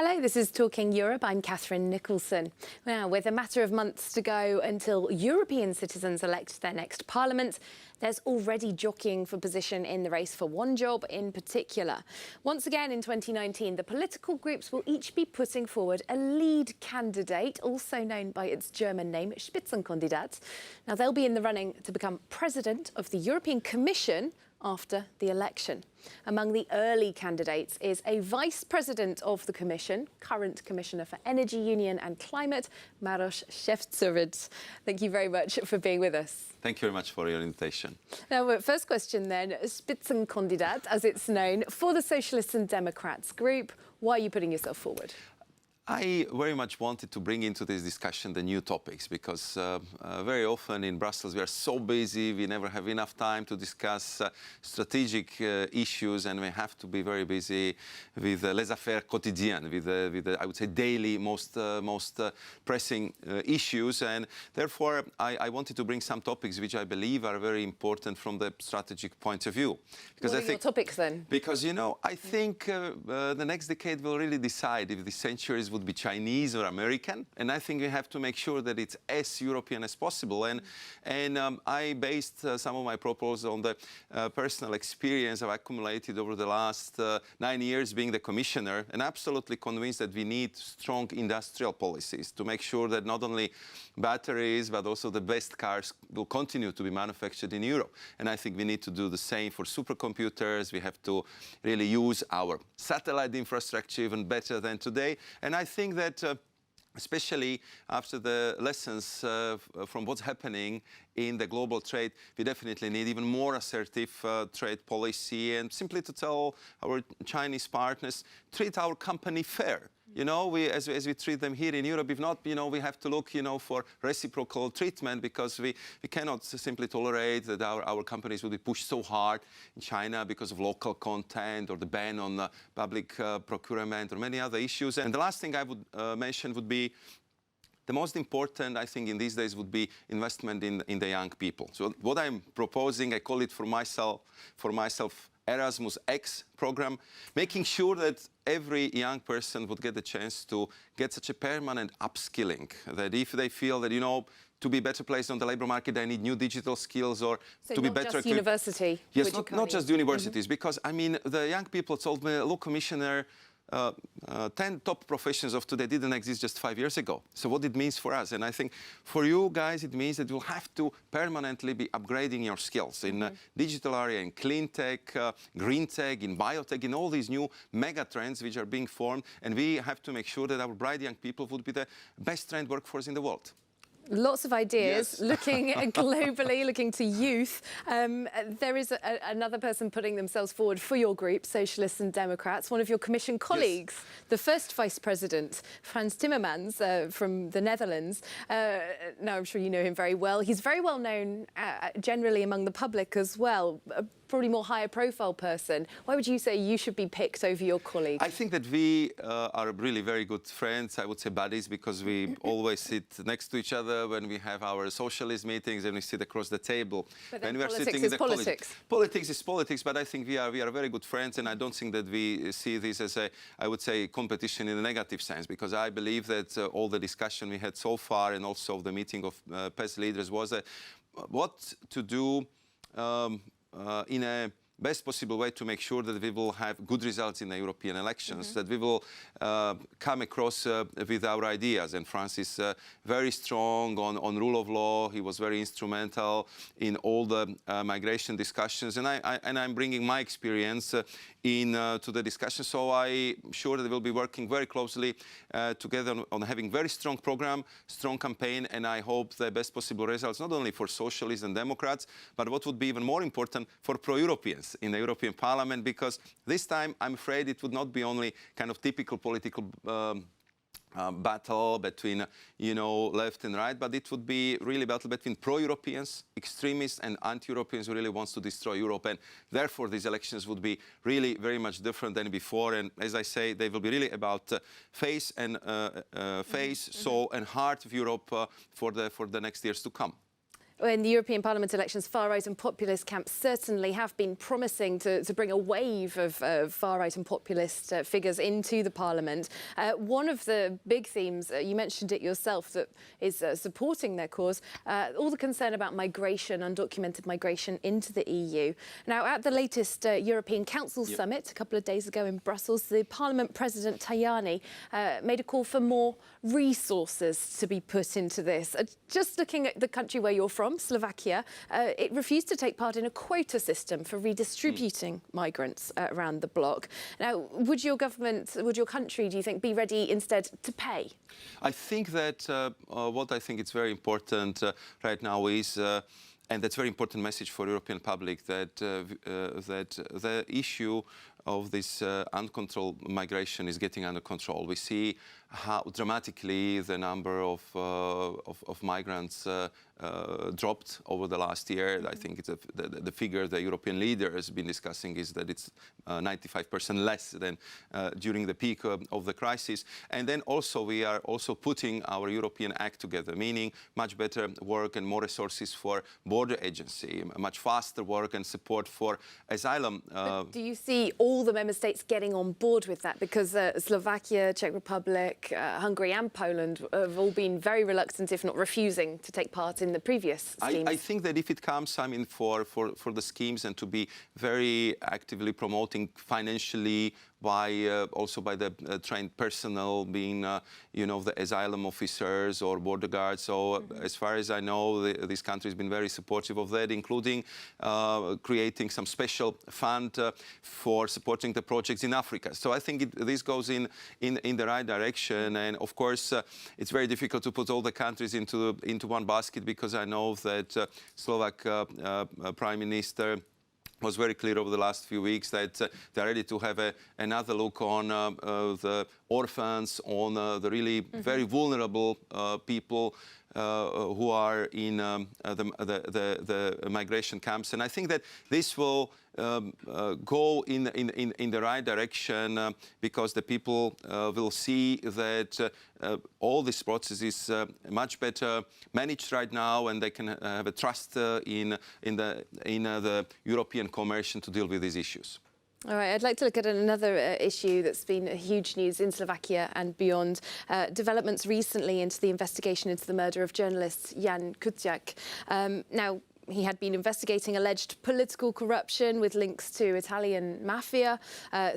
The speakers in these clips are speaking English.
Hello, this is Talking Europe. I'm Catherine Nicholson. Now, with a matter of months to go until European citizens elect their next parliament, there's already jockeying for position in the race for one job in particular. Once again in 2019, the political groups will each be putting forward a lead candidate, also known by its German name, Spitzenkandidat. Now, they'll be in the running to become president of the European Commission after the election. Among the early candidates is a vice president of the Commission, current Commissioner for Energy Union and Climate, Maroš Šefčovič. Thank you very much for being with us. Thank you very much for your invitation. Now, first question then, Spitzenkandidat, as it's known, for the Socialists and Democrats group, why are you putting yourself forward? I very much wanted to bring into this discussion the new topics because very often in Brussels we are so busy, we never have enough time to discuss strategic issues, and we have to be very busy with les affaires quotidiennes, with the I would say daily most pressing issues, and therefore I wanted to bring some topics which I believe are very important from the strategic point of view. Because what are your topics then? Because, you know, I think the next decade will really decide if the centuries would be Chinese or American, and I think we have to make sure that it's as European as possible. And I based some of my proposals on the personal experience I've accumulated over the last 9 years being the commissioner, and absolutely convinced that we need strong industrial policies to make sure that not only batteries but also the best cars will continue to be manufactured in Europe. And I think we need to do the same for supercomputers. We have to really use our satellite infrastructure even better than today. And I think that especially after the lessons from what's happening in the global trade, we definitely need even more assertive trade policy, and simply to tell our Chinese partners, treat our company fair. You know, as we treat them here in Europe, if not, you know, we have to look, you know, for reciprocal treatment, because we cannot simply tolerate that our companies will be pushed so hard in China because of local content or the ban on public procurement or many other issues. And the last thing I would mention would be the most important, I think, in these days would be investment in the young people. So what I'm proposing, I call it for myself Erasmus X program, making sure that every young person would get the chance to get such a permanent upskilling, that if they feel that, you know, to be better placed on the labor market, they need new digital skills, or so to be better. So not just university? Yes, not just universities, because, I mean, the young people told me, look, Commissioner, 10 top professions of today didn't exist just 5 years ago. So what it means for us, and I think for you guys, it means that you'll have to permanently be upgrading your skills in digital area, in clean tech, green tech, in biotech, in all these new mega trends which are being formed. And we have to make sure that our bright young people would be the best trained workforce in the world. Lots of ideas, yes. Looking globally, looking to youth. There is another person putting themselves forward for your group, Socialists and Democrats, one of your Commission colleagues, yes. The first Vice President, Frans Timmermans from the Netherlands. Now, I'm sure you know him very well. He's very well known generally among the public as well. Probably more higher profile person. Why would you say you should be picked over your colleague? I think that we are really very good friends, I would say buddies, because we always sit next to each other when we have our socialist meetings, and we sit across the table. But then when we are politics sitting is in the politics. Politics is politics, but I think we are very good friends, and I don't think that we see this as I would say, competition in a negative sense, because I believe that all the discussion we had so far, and also the meeting of PES leaders, was what to do in a best possible way to make sure that we will have good results in the European elections, that we will come across with our ideas. And France is very strong on rule of law. He was very instrumental in all the migration discussions, and I'm bringing my experience to the discussion. So I'm sure that we'll be working very closely together on having very strong program, strong campaign, and I hope the best possible results, not only for Socialists and Democrats, but what would be even more important, for pro-Europeans in the European Parliament, because this time I'm afraid it would not be only kind of typical political battle between, you know, left and right, but it would be really a battle between pro-Europeans, extremists, and anti-Europeans who really wants to destroy Europe. And therefore, these elections would be really very much different than before. And as I say, they will be really about face, soul, and heart of Europe for the next years to come. In the European Parliament elections, far-right and populist camps certainly have been promising to bring a wave of far-right and populist figures into the Parliament. One of the big themes, you mentioned it yourself, that is supporting their cause, all the concern about migration, undocumented migration into the EU. Now, at the latest European Council summit a couple of days ago in Brussels, the Parliament President Tajani made a call for more resources to be put into this. Just looking at the country where you're from, Slovakia, it refused to take part in a quota system for redistributing migrants around the bloc. Now, would your government, would your country, do you think, be ready instead to pay? I think that what I think is very important right now is and that's a very important message for European public, that the issue of this uncontrolled migration is getting under control. We see how dramatically the number of migrants dropped over the last year. I think it's the figure the European leader has been discussing is that it's 95% less than during the peak of the crisis. And then also we are also putting our European act together, meaning much better work and more resources for border agency, much faster work and support for asylum. But do you see all the member states getting on board with that? Because Slovakia, Czech Republic, Hungary and Poland have all been very reluctant, if not refusing, to take part in the previous schemes. I think that if it comes, I mean, for the schemes and to be very actively promoting financially also by the trained personnel, being, you know, the asylum officers or border guards. So as far as I know, this country has been very supportive of that, including creating some special fund for supporting the projects in Africa. So I think this goes in the right direction. And of course, it's very difficult to put all the countries into one basket, because I know that Slovak Prime Minister was very clear over the last few weeks that they're ready to have another look on the orphans, on the really very vulnerable people who are in the migration camps. And I think that this will go in the right direction, because the people will see that all this process is much better managed right now, and they can have a trust in the European Commission to deal with these issues. All right, I'd like to look at another issue that's been huge news in Slovakia and beyond. Developments recently into the investigation into the murder of journalist Jan Kuciak. Now, he had been investigating alleged political corruption with links to Italian mafia.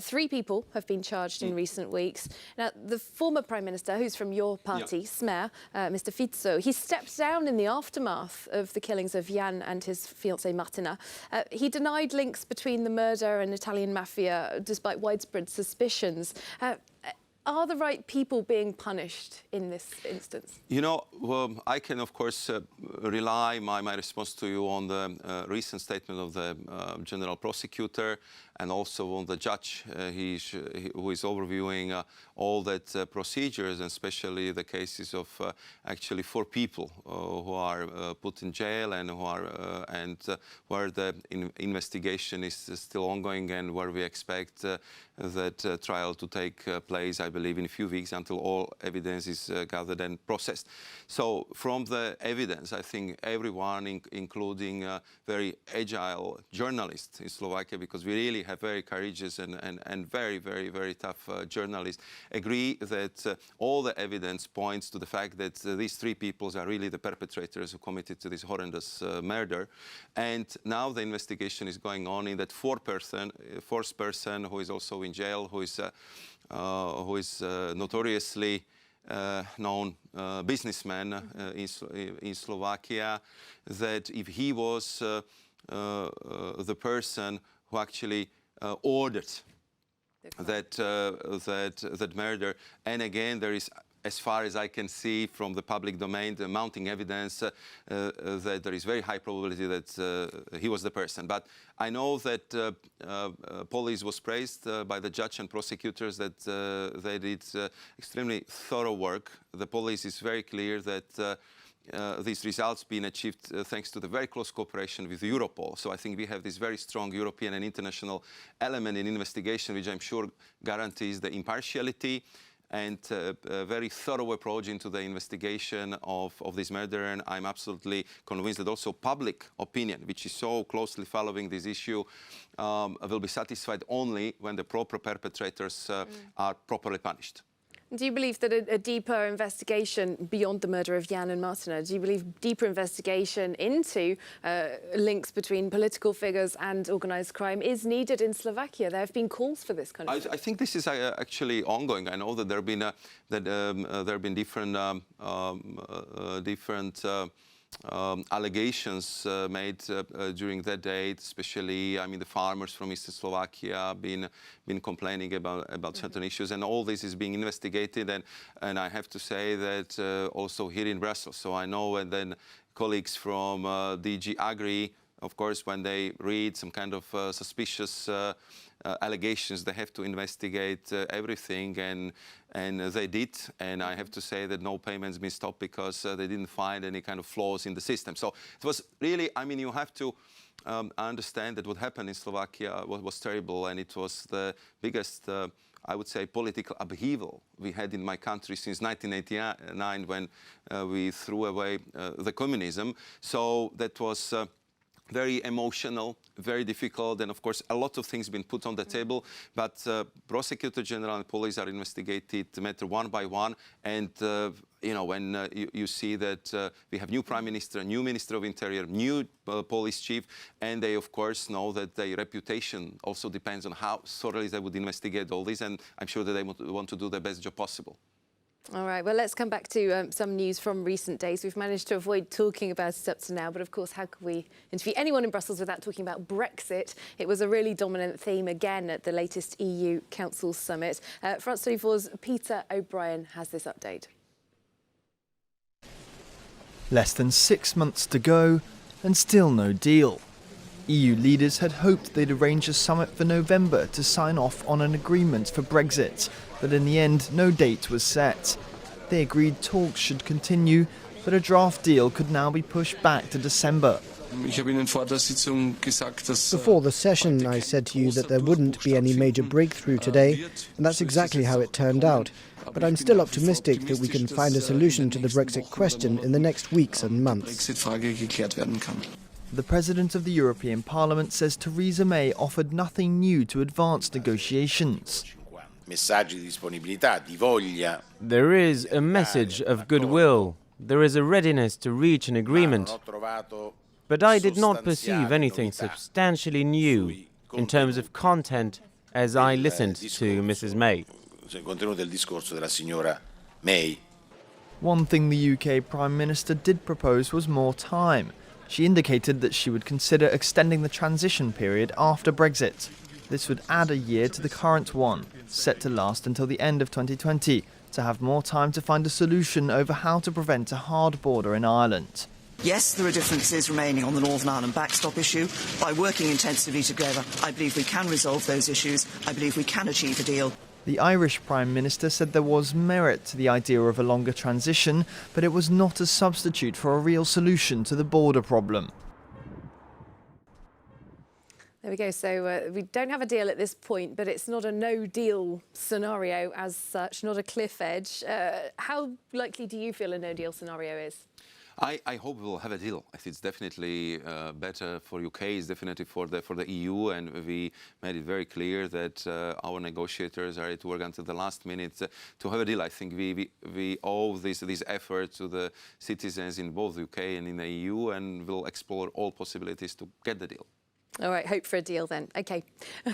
3 people have been charged in recent weeks. Now, the former Prime Minister, who's from your party, Smer, Mr. Fico, he stepped down in the aftermath of the killings of Jan and his fiancée Martina. He denied links between the murder and Italian mafia, despite widespread suspicions. Are the right people being punished in this instance? You know, I can, of course, rely my response to you on the recent statement of the General Prosecutor, and also on the judge who is overviewing all that procedures, and especially the cases of actually 4 people who are put in jail and where the investigation is still ongoing, and where we expect that trial to take place, I believe, in a few weeks, until all evidence is gathered and processed. So from the evidence, I think everyone, including very agile journalists in Slovakia, because we really have very courageous and very, very, very tough journalists, agree that all the evidence points to the fact that these 3 people are really the perpetrators who committed to this horrendous murder. And now the investigation is going on in that fourth person who is also in jail, who is notoriously known businessman in Slovakia, that if he was the person who actually ordered that murder. And again, there is, as far as I can see from the public domain, the mounting evidence that there is very high probability that he was the person. But I know that police was praised by the judge and prosecutors, that they did extremely thorough work. The police is very clear that these results being achieved thanks to the very close cooperation with Europol. So I think we have this very strong European and international element in investigation, which I'm sure guarantees the impartiality and a very thorough approach into the investigation of this murder. And I'm absolutely convinced that also public opinion, which is so closely following this issue, will be satisfied only when the proper perpetrators are properly punished. Do you believe that a deeper investigation beyond the murder of Jan and Martina, do you believe deeper investigation into links between political figures and organised crime is needed in Slovakia? There have been calls for this kind of thing. I think this is actually ongoing. I know that there have been different allegations made during that date, especially, I mean, the farmers from Eastern Slovakia been complaining about certain issues, and all this is being investigated. And I have to say that also here in Brussels. So I know, and then colleagues from DG Agri, of course, when they read some kind of suspicious allegations, they have to investigate everything, and they did. And I have to say that no payments been stopped because they didn't find any kind of flaws in the system. So it was really, I mean, you have to understand that what happened in Slovakia was terrible, and it was the biggest, I would say, political upheaval we had in my country since 1989, when we threw away the communism. So that was very emotional, very difficult, and of course a lot of things been put on the table, but Prosecutor General and police are investigated the matter one by one. And you know, when you see that we have new Prime Minister, new Minister of Interior, new police chief, and they of course know that their reputation also depends on how thoroughly they would investigate all this, and I'm sure that they want to do the best job possible. All right, well, let's come back to some news from recent days. We've managed to avoid talking about it up to now, but of course, how could we interview anyone in Brussels without talking about Brexit? It was a really dominant theme again at the latest EU Council summit. France 24's Peter O'Brien has this update. Less than 6 months to go, and still no deal. EU leaders had hoped they'd arrange a summit for November to sign off on an agreement for Brexit, but in the end, no date was set. They agreed talks should continue, but a draft deal could now be pushed back to December. Before the session, I said to you that there wouldn't be any major breakthrough today, and that's exactly how it turned out. But I'm still optimistic that we can find a solution to the Brexit question in the next weeks and months. The President of the European Parliament says Theresa May offered nothing new to advance negotiations. There is a message of goodwill. There is a readiness to reach an agreement. But I did not perceive anything substantially new in terms of content as I listened to Mrs. May. One thing the UK Prime Minister did propose was more time. She indicated that she would consider extending the transition period after Brexit. This would add a year to the current one, set to last until the end of 2020, to have more time to find a solution over how to prevent a hard border in Ireland. Yes, there are differences remaining on the Northern Ireland backstop issue. By working intensively together, I believe we can resolve those issues. I believe we can achieve a deal. The Irish Prime Minister said there was merit to the idea of a longer transition, but it was not a substitute for a real solution to the border problem. There we go. So we don't have a deal at this point, but it's not a no-deal scenario as such, not a cliff edge. How likely do you feel a no-deal scenario is? I hope we'll have a deal. I think it's definitely better for UK, it's definitely for the EU, and we made it very clear that our negotiators are to work until the last minute to have a deal. I think we owe this effort to the citizens in both UK and in the EU, and we'll explore all possibilities to get the deal. All right, hope for a deal then. OK,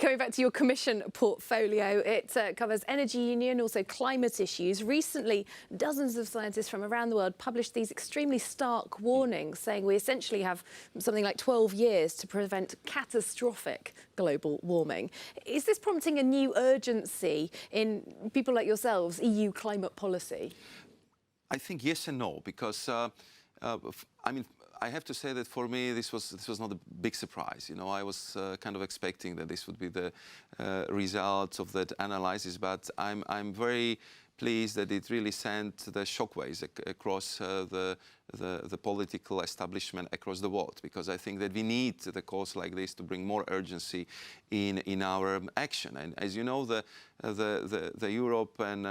going back to your Commission portfolio, it covers energy union, also climate issues. Recently, dozens of scientists from around the world published these extremely stark warnings, saying we essentially have something like 12 years to prevent catastrophic global warming. Is this prompting a new urgency in people like yourselves, EU climate policy? I think yes and no, because, I mean, I have to say that for me this was not a big surprise. You know, I was kind of expecting that this would be the result of that analysis, but I'm very pleased that it really sent the shockwaves across the the political establishment across the world, because I think that we need the calls like this to bring more urgency in our action. And as you know, the Europe and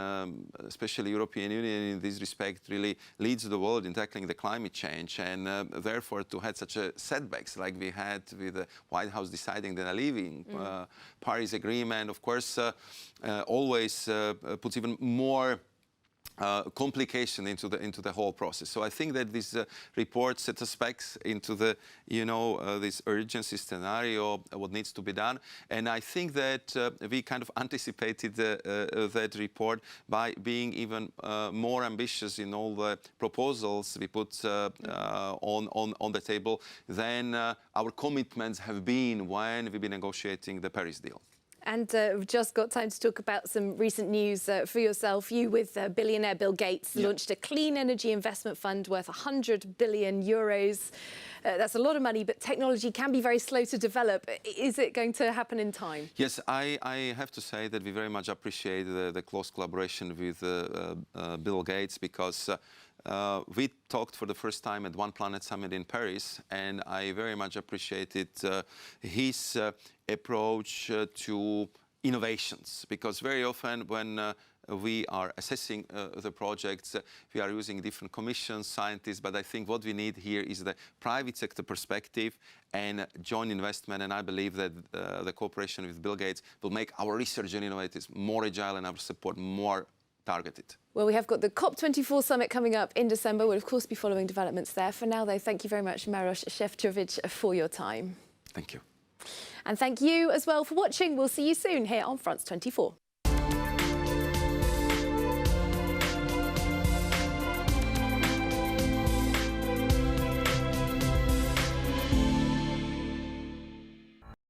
especially European Union in this respect really leads the world in tackling the climate change, and therefore to have such a setbacks like we had with the White House deciding that a leaving Paris Agreement, of course, always puts even more complication into the whole process. So I think that this report sets us back into the, this urgency scenario, what needs to be done. And I think that we kind of anticipated that report by being even more ambitious in all the proposals we put on the table than our commitments have been when we've been negotiating the Paris deal. And we've just got time to talk about some recent news for yourself. You, with billionaire Bill Gates, launched a clean energy investment fund worth 100 billion euros. That's a lot of money, but technology can be very slow to develop. Is it going to happen in time? Yes, I have to say that we very much appreciate the close collaboration with Bill Gates, because we talked for the first time at One Planet Summit in Paris, and I very much appreciated his approach to innovations, because very often when we are assessing the projects, we are using different commissions, scientists, but I think what we need here is the private sector perspective and joint investment, and I believe that the cooperation with Bill Gates will make our research and innovators more agile and our support more targeted. Well, we have got the COP24 summit coming up in December. We'll, of course, be following developments there. For now, though, thank you very much, Maroš Šefčovič, for your time. Thank you. And thank you as well for watching. We'll see you soon here on France 24.